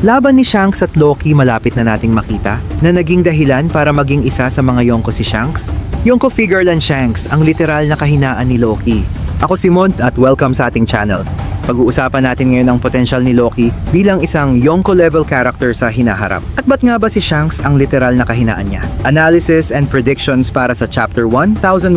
Laban ni Shanks at Loki malapit na nating makita na naging dahilan para maging isa sa mga Yonko si Shanks. Yonko figure lang Shanks, ang literal na kahinaan ni Loki. Ako si Mont at welcome sa ating channel. Pag-uusapan natin ngayon ang potensyal ni Loki bilang isang Yonko level character sa hinaharap. At ba't nga ba si Shanks ang literal na kahinaan niya? Analysis and predictions para sa chapter 1154.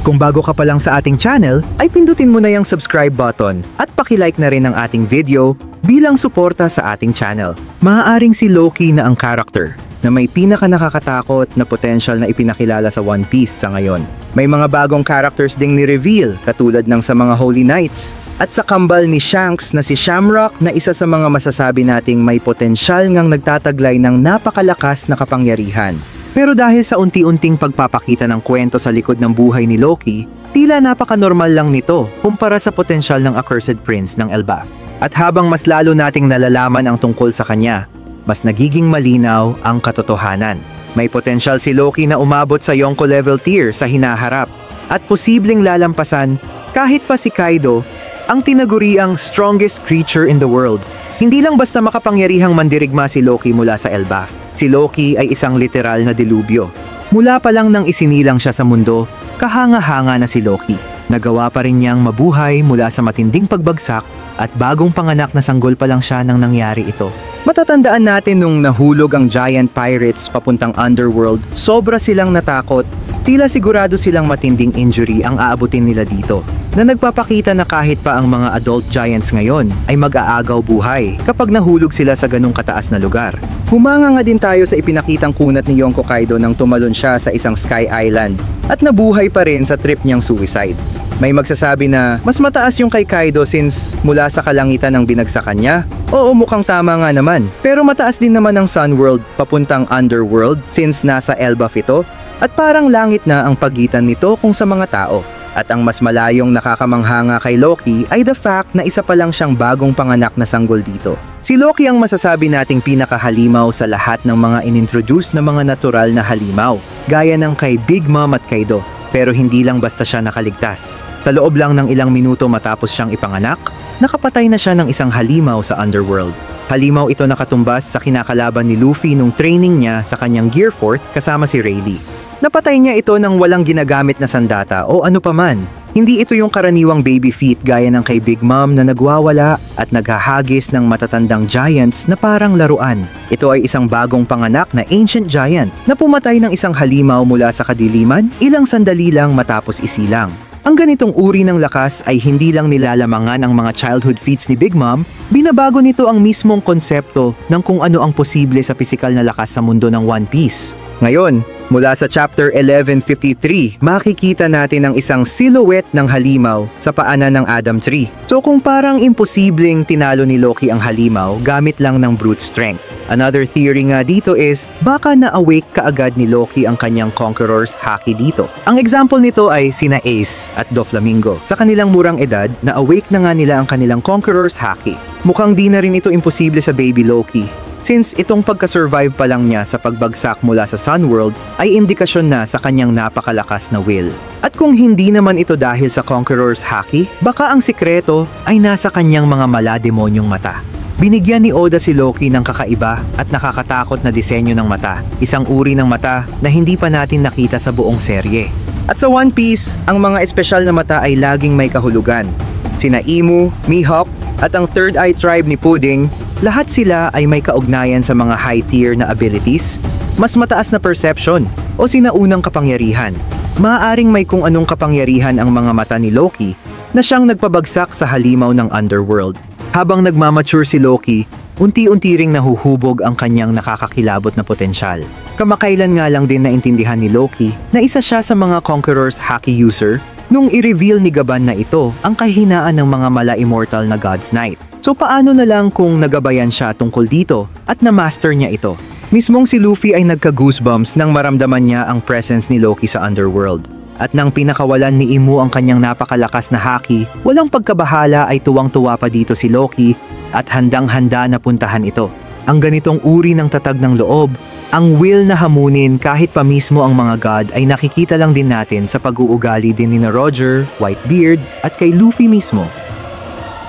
Kung bago ka pa lang sa ating channel, ay pindutin mo na yung subscribe button at paki-like na rin ang ating video bilang suporta sa ating channel. Maaaring si Loki na ang character na may pinaka-nakakatakot na potential na ipinakilala sa One Piece sa ngayon. May mga bagong characters ding ni-reveal katulad ng sa mga Holy Knights at sa kambal ni Shanks na si Shamrock na isa sa mga masasabi nating may potensyal ngang nagtataglay ng napakalakas na kapangyarihan. Pero dahil sa unti-unting pagpapakita ng kwento sa likod ng buhay ni Loki, tila napaka-normal lang nito kumpara sa potensyal ng Accursed Prince ng Elbaf. At habang mas lalo nating nalalaman ang tungkol sa kanya, mas nagiging malinaw ang katotohanan. May potensyal si Loki na umabot sa Yonko level tier sa hinaharap at posibleng lalampasan kahit pa si Kaido, ang tinaguriang strongest creature in the world. Hindi lang basta makapangyarihang mandirigma si Loki mula sa Elbaf. Si Loki ay isang literal na dilubyo. Mula pa lang nang isinilang siya sa mundo, kahanga-hanga na si Loki. Nagawa pa rin niyang mabuhay mula sa matinding pagbagsak at bagong panganak na sanggol pa lang siya nang nangyari ito. Matatandaan natin nung nahulog ang giant pirates papuntang underworld, sobra silang natakot. Tila sigurado silang matinding injury ang aabutin nila dito, na nagpapakita na kahit pa ang mga adult giants ngayon ay mag-aagaw buhay kapag nahulog sila sa ganung kataas na lugar. Humanga nga din tayo sa ipinakitang kunat ni Yonko Kaido nang tumalon siya sa isang Sky Island at nabuhay pa rin sa trip niyang suicide. May magsasabi na mas mataas yung kay Kaido since mula sa kalangitan ang binagsakan niya. Oo, mukhang tama nga naman. Pero mataas din naman ang Sunworld papuntang Underworld since nasa Elbaf ito. At parang langit na ang pagitan nito kung sa mga tao. At ang mas malayong nakakamanghanga kay Loki ay the fact na isa pa lang siyang bagong panganak na sanggol dito. Si Loki ang masasabi nating pinakahalimaw sa lahat ng mga inintroduce na mga natural na halimaw, gaya ng kay Big Mom at Kaido. Pero hindi lang basta siya nakaligtas. Sa loob lang ng ilang minuto matapos siyang ipanganak, nakapatay na siya ng isang halimaw sa Underworld. Halimaw ito nakatumbas sa kinakalaban ni Luffy nung training niya sa kanyang Gear Fort kasama si Rayleigh. Napatay niya ito ng walang ginagamit na sandata o ano paman. Hindi ito yung karaniwang baby feet gaya ng kay Big Mom na nagwawala at naghahagis ng matatandang giants na parang laruan. Ito ay isang bagong panganak na ancient giant na pumatay ng isang halimaw mula sa kadiliman ilang sandali lang matapos isilang. Ang ganitong uri ng lakas ay hindi lang nilalamangan ang mga childhood feats ni Big Mom, binabago nito ang mismong konsepto ng kung ano ang posible sa pisikal na lakas sa mundo ng One Piece. Ngayon, mula sa chapter 1153, makikita natin ang isang silhouette ng halimaw sa paanan ng Adam Tree. So kung parang imposibleng tinalo ni Loki ang halimaw gamit lang ng brute strength. Another theory nga dito is baka na-awake kaagad ni Loki ang kanyang Conqueror's Haki dito. Ang example nito ay sina Ace at Doflamingo. Sa kanilang murang edad, na-awake na nga nila ang kanilang Conqueror's Haki. Mukhang di na rin ito imposible sa baby Loki. Since itong pagka-survive pa lang niya sa pagbagsak mula sa Sunworld ay indikasyon na sa kanyang napakalakas na will. At kung hindi naman ito dahil sa Conqueror's Haki, baka ang sikreto ay nasa kanyang mga malademonyong mata. Binigyan ni Oda si Loki ng kakaiba at nakakatakot na disenyo ng mata, isang uri ng mata na hindi pa natin nakita sa buong serye. At sa One Piece, ang mga espesyal na mata ay laging may kahulugan. Sina Imu, Mihawk, at ang Third Eye Tribe ni Pudding, lahat sila ay may kaugnayan sa mga high tier na abilities, mas mataas na perception, o sinaunang kapangyarihan. Maaaring may kung anong kapangyarihan ang mga mata ni Loki na siyang nagpabagsak sa halimaw ng Underworld. Habang nagmamature si Loki, unti-unti ring nahuhubog ang kanyang nakakakilabot na potensyal. Kamakailan nga lang din naintindihan ni Loki na isa siya sa mga Conqueror's Haki user nung i-reveal ni Gaban na ito ang kahinaan ng mga mala-immortal na God's Knight. So paano na lang kung nagabayan siya tungkol dito at na-master niya ito? Mismong si Luffy ay nagka-goosebumps nang maramdaman niya ang presence ni Loki sa Underworld. At nang pinakawalan ni Imu ang kanyang napakalakas na haki, walang pagkabahala ay tuwang-tuwa pa dito si Loki at handang-handa na puntahan ito. Ang ganitong uri ng tatag ng loob, ang will na hamunin kahit pa mismo ang mga god ay nakikita lang din natin sa pag-uugali din ni na Roger, Whitebeard at kay Luffy mismo.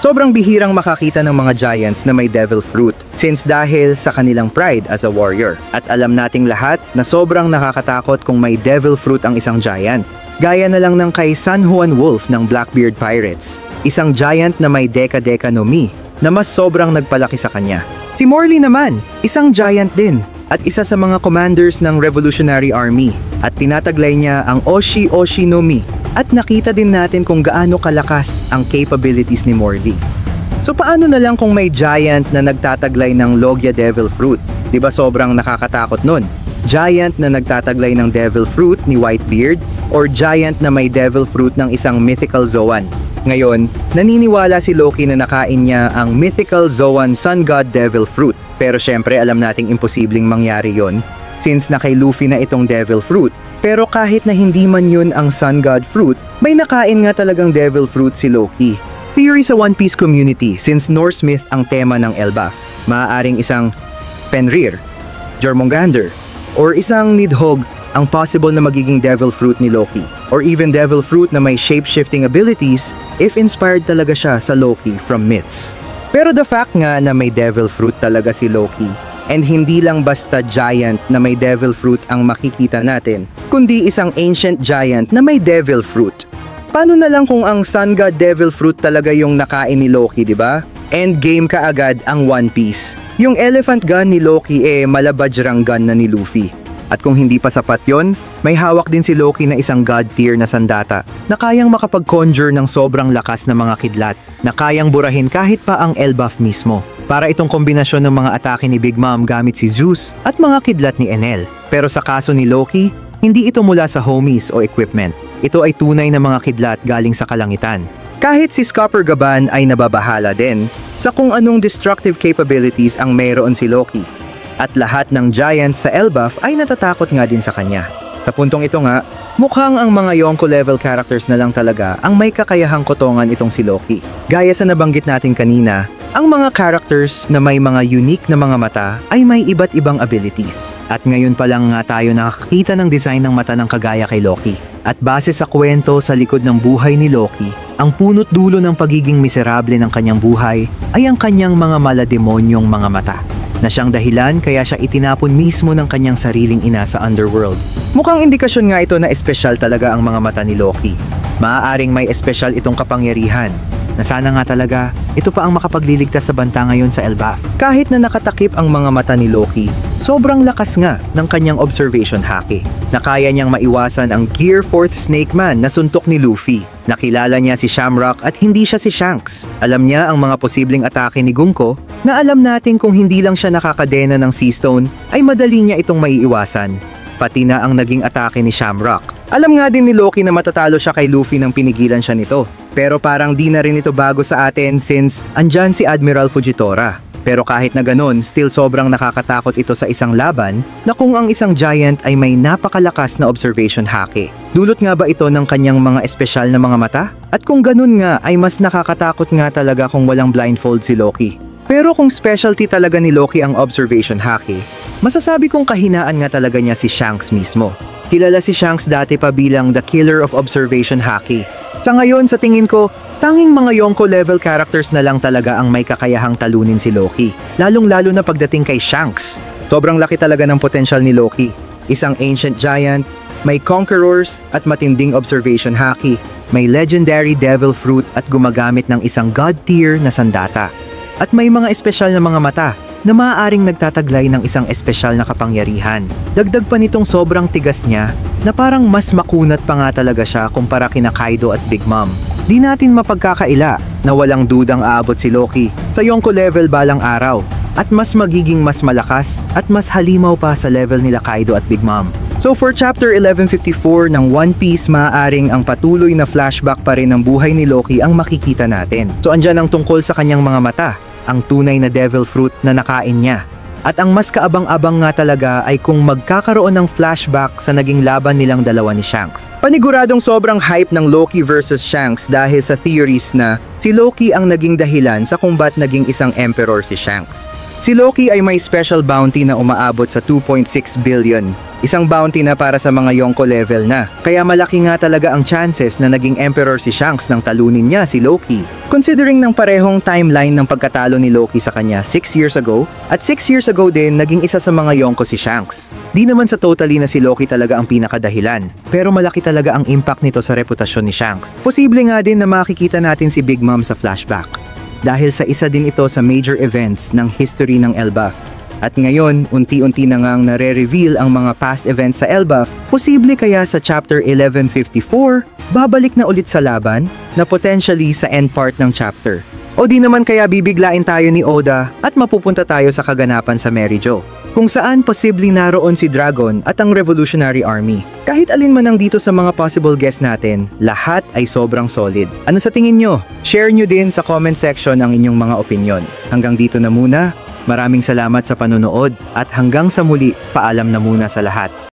Sobrang bihirang makakita ng mga giants na may devil fruit since dahil sa kanilang pride as a warrior. At alam nating lahat na sobrang nakakatakot kung may devil fruit ang isang giant. Gaya na lang ng kay San Juan Wolf ng Blackbeard Pirates, isang giant na may Deka-Deka no Mi na mas sobrang nagpalaki sa kanya. Si Morley naman, isang giant din at isa sa mga commanders ng Revolutionary Army at tinataglay niya ang Oshi Oshi no Mi. At nakita din natin kung gaano kalakas ang capabilities ni Morley. So paano na lang kung may giant na nagtataglay ng Logia Devil Fruit? Di ba sobrang nakakatakot nun? Giant na nagtataglay ng Devil Fruit ni Whitebeard or giant na may Devil Fruit ng isang mythical Zoan. Ngayon, naniniwala si Loki na nakain niya ang mythical Zoan Sun God Devil Fruit. Pero syempre alam nating imposibleng mangyari yon since na kay Luffy na itong Devil Fruit. Pero kahit na hindi man yun ang Sun God Fruit, may nakain nga talagang Devil Fruit si Loki. Theory sa One Piece community since Norse myth ang tema ng Elbaf. Maaaring isang Fenrir, Jormungandr, or isang Nidhogg ang possible na magiging Devil Fruit ni Loki. Or even Devil Fruit na may shape-shifting abilities if inspired talaga siya sa Loki from myths. Pero the fact nga na may Devil Fruit talaga si Loki, and hindi lang basta giant na may devil fruit ang makikita natin, kundi isang ancient giant na may devil fruit. Paano na lang kung ang Sun God Devil Fruit talaga yung nakain ni Loki, di ba? Endgame kaagad ang One Piece. Yung elephant gun ni Loki malabajrang gun na ni Luffy. At kung hindi pa sapat yon, may hawak din si Loki na isang god tier na sandata na kayang makapag-conjure ng sobrang lakas na mga kidlat na kayang burahin kahit pa ang Elbaf mismo. Para itong kombinasyon ng mga atake ni Big Mom gamit si Zeus at mga kidlat ni Enel. Pero sa kaso ni Loki, hindi ito mula sa homies o equipment. Ito ay tunay na mga kidlat galing sa kalangitan. Kahit si Scopper Gaban ay nababahala din sa kung anong destructive capabilities ang mayroon si Loki. At lahat ng giants sa Elbaf ay natatakot nga din sa kanya. Sa puntong ito nga, mukhang ang mga Yonko level characters na lang talaga ang may kakayahang kotongan itong si Loki. Gaya sa nabanggit natin kanina, ang mga characters na may mga unique na mga mata ay may iba't ibang abilities. At ngayon pa lang nga tayo nakakita ng design ng mata ng kagaya kay Loki. At base sa kwento sa likod ng buhay ni Loki, ang punot dulo ng pagiging miserable ng kanyang buhay ay ang kanyang mga malademonyong mga mata, na siyang dahilan kaya siya itinapon mismo ng kanyang sariling ina sa underworld. Mukhang indikasyon nga ito na espesyal talaga ang mga mata ni Loki. Maaaring may espesyal itong kapangyarihan, na sana nga talaga ito pa ang makapagliligtas sa banta ngayon sa Elbaf. Kahit na nakatakip ang mga mata ni Loki, sobrang lakas nga ng kanyang observation haki, na kaya niyang maiwasan ang Gear 4th Snake Man na suntok ni Luffy. Nakilala niya si Shamrock at hindi siya si Shanks. Alam niya ang mga posibleng atake ni Gunko na alam natin kung hindi lang siya nakakadena ng Sea Stone ay madali niya itong maiiwasan. Pati na ang naging atake ni Shamrock. Alam nga din ni Loki na matatalo siya kay Luffy nang pinigilan siya nito. Pero parang di na rin ito bago sa atin since andyan si Admiral Fujitora. Pero kahit na ganun, still sobrang nakakatakot ito sa isang laban na kung ang isang giant ay may napakalakas na observation haki. Dulot nga ba ito ng kanyang mga espesyal na mga mata? At kung ganun nga ay mas nakakatakot nga talaga kung walang blindfold si Loki. Pero kung specialty talaga ni Loki ang observation haki, masasabi kong kahinaan nga talaga niya si Shanks mismo. Kilala si Shanks dati pa bilang the killer of observation haki. Sa ngayon, sa tingin ko, tanging mga Yonko level characters na lang talaga ang may kakayahang talunin si Loki. Lalong-lalo na pagdating kay Shanks. Sobrang laki talaga ng potensyal ni Loki. Isang ancient giant, may conquerors at matinding observation haki, may legendary devil fruit at gumagamit ng isang god tier na sandata. At may mga espesyal na mga mata na maaaring nagtataglay ng isang espesyal na kapangyarihan. Dagdag pa nitong sobrang tigas niya na parang mas makunat pa nga talaga siya kumpara kina Kaido at Big Mom. Di natin mapagkakaila na walang dudang aabot si Loki sa Yonko level balang araw at mas magiging mas malakas at mas halimaw pa sa level nila Kaido at Big Mom. So for chapter 1154 ng One Piece, maaaring ang patuloy na flashback pa rin ng buhay ni Loki ang makikita natin. So andyan ang tungkol sa kanyang mga mata, ang tunay na devil fruit na nakain niya. At ang mas kaabang-abang nga talaga ay kung magkakaroon ng flashback sa naging laban nilang dalawa ni Shanks. Paniguradong sobrang hype ng Loki versus Shanks dahil sa theories na si Loki ang naging dahilan sa kung ba't naging isang emperor si Shanks. Si Loki ay may special bounty na umaabot sa 2.6 billion. Isang bounty na para sa mga Yonko level na. Kaya malaki nga talaga ang chances na naging emperor si Shanks nang talunin niya si Loki. Considering ng parehong timeline ng pagkatalo ni Loki sa kanya 6 years ago, at 6 years ago din naging isa sa mga Yonko si Shanks. Di naman sa totally na si Loki talaga ang pinakadahilan, pero malaki talaga ang impact nito sa reputasyon ni Shanks. Posible nga din na makikita natin si Big Mom sa flashback. Dahil sa isa din ito sa major events ng history ng Elbaf. At ngayon, unti-unti na ngang nare-reveal ang mga past events sa Elbaf, posible kaya sa chapter 1154, babalik na ulit sa laban na potentially sa end part ng chapter. O di naman kaya bibiglain tayo ni Oda at mapupunta tayo sa kaganapan sa Mary Jo, kung saan posible naroon si Dragon at ang Revolutionary Army. Kahit alin man ang dito sa mga possible guests natin, lahat ay sobrang solid. Ano sa tingin nyo? Share nyo din sa comment section ang inyong mga opinion. Hanggang dito na muna. Maraming salamat sa panonood at hanggang sa muli, paalam na muna sa lahat.